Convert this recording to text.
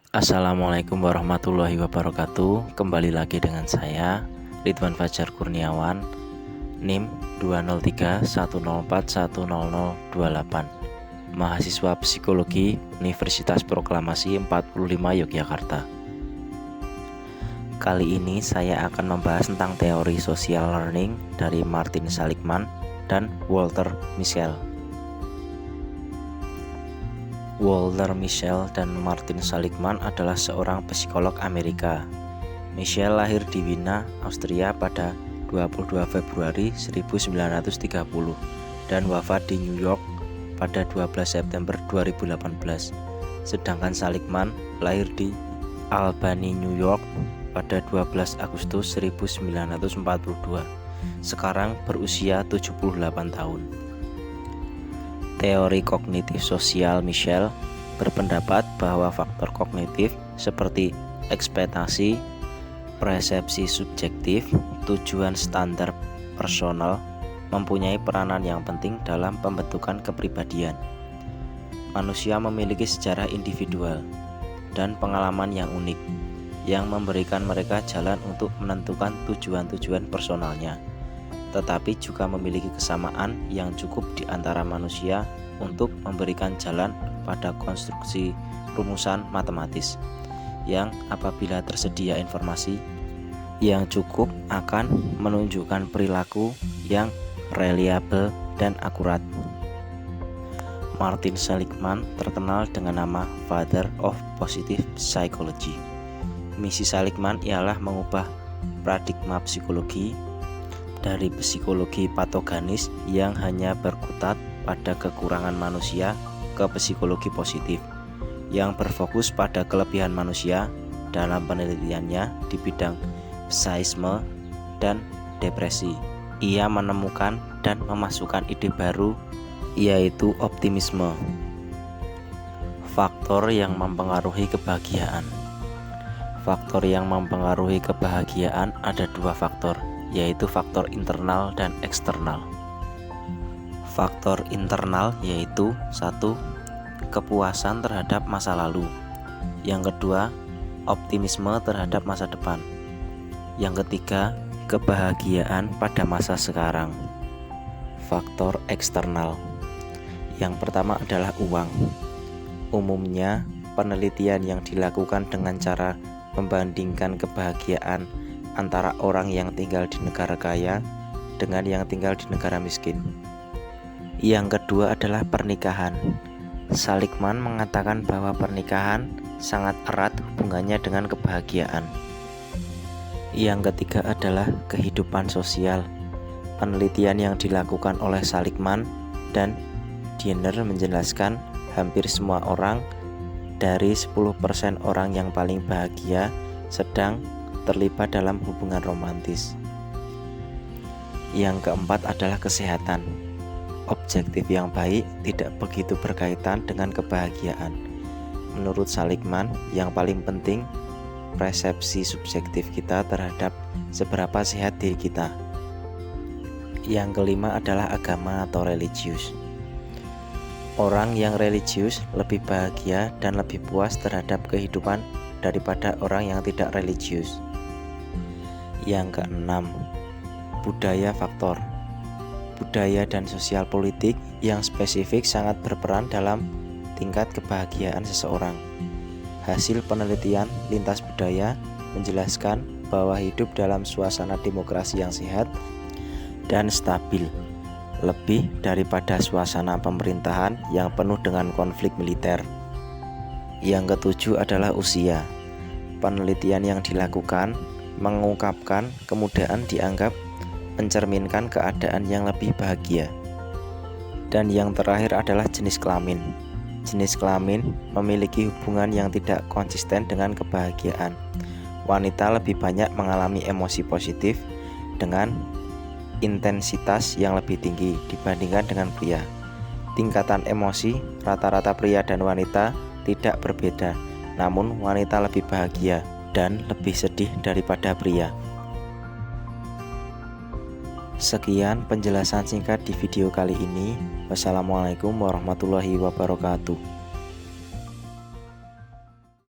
Assalamualaikum warahmatullahi wabarakatuh. Kembali lagi dengan saya Ridwan Fajar Kurniawan, NIM 20310410028, mahasiswa psikologi Universitas Proklamasi 45 Yogyakarta. Kali ini saya akan membahas tentang teori social learning dari Martin Seligman dan Walter Mischel. Walter Mischel dan Martin Seligman adalah seorang psikolog Amerika. Mischel lahir di Wina, Austria pada 22 Februari 1930 dan wafat di New York pada 12 September 2018. Sedangkan Seligman lahir di Albany, New York pada 12 Agustus 1942. Sekarang berusia 78 tahun. Teori kognitif sosial Mischel berpendapat bahwa faktor kognitif seperti ekspektasi, persepsi subjektif, tujuan standar personal mempunyai peranan yang penting dalam pembentukan kepribadian. Manusia memiliki sejarah individual dan pengalaman yang unik yang memberikan mereka jalan untuk menentukan tujuan-tujuan personalnya, tetapi juga memiliki kesamaan yang cukup di antara manusia untuk memberikan jalan pada konstruksi rumusan matematis yang apabila tersedia informasi yang cukup akan menunjukkan perilaku yang reliable dan akurat. Martin Seligman terkenal dengan nama Father of Positive Psychology. Misi Seligman ialah mengubah paradigma psikologi dari psikologi patogenis yang hanya berkutat pada kekurangan manusia ke psikologi positif yang berfokus pada kelebihan manusia. Dalam penelitiannya di bidang psikisme dan depresi, ia menemukan dan memasukkan ide baru, yaitu optimisme. Faktor yang mempengaruhi kebahagiaan. Faktor yang mempengaruhi kebahagiaan ada dua faktor, yaitu faktor internal dan eksternal. Faktor internal yaitu 1. Kepuasan terhadap masa lalu. Yang kedua, optimisme terhadap masa depan. Yang ketiga, kebahagiaan pada masa sekarang. Faktor eksternal. Yang pertama adalah uang. Umumnya, penelitian yang dilakukan dengan cara membandingkan kebahagiaan antara orang yang tinggal di negara kaya dengan yang tinggal di negara miskin. Yang kedua adalah pernikahan. Seligman mengatakan bahwa pernikahan sangat erat hubungannya dengan kebahagiaan. Yang ketiga adalah kehidupan sosial. Penelitian yang dilakukan oleh Seligman dan Diener menjelaskan hampir semua orang dari 10% orang yang paling bahagia sedang terlibat dalam hubungan romantis. Yang keempat adalah kesehatan. Objektif yang baik tidak begitu berkaitan dengan kebahagiaan. Menurut Seligman, yang paling penting persepsi subjektif kita terhadap seberapa sehat diri kita. Yang kelima adalah agama atau religius. Orang yang religius lebih bahagia dan lebih puas terhadap kehidupan daripada orang yang tidak religius. Yang keenam, budaya faktor. Budaya dan sosial politik yang spesifik sangat berperan dalam tingkat kebahagiaan seseorang. Hasil penelitian lintas budaya menjelaskan bahwa hidup dalam suasana demokrasi yang sehat dan stabil lebih daripada suasana pemerintahan yang penuh dengan konflik militer. Yang ketujuh adalah usia. Penelitian yang dilakukan mengungkapkan kemudaan dianggap mencerminkan keadaan yang lebih bahagia. Dan yang terakhir adalah jenis kelamin. Jenis kelamin memiliki hubungan yang tidak konsisten dengan kebahagiaan. Wanita lebih banyak mengalami emosi positif dengan intensitas yang lebih tinggi dibandingkan dengan pria. Tingkatan emosi rata-rata pria dan wanita tidak berbeda, namun wanita lebih bahagia dan lebih sedih daripada pria. Sekian penjelasan singkat di video kali ini. Wassalamualaikum warahmatullahi wabarakatuh.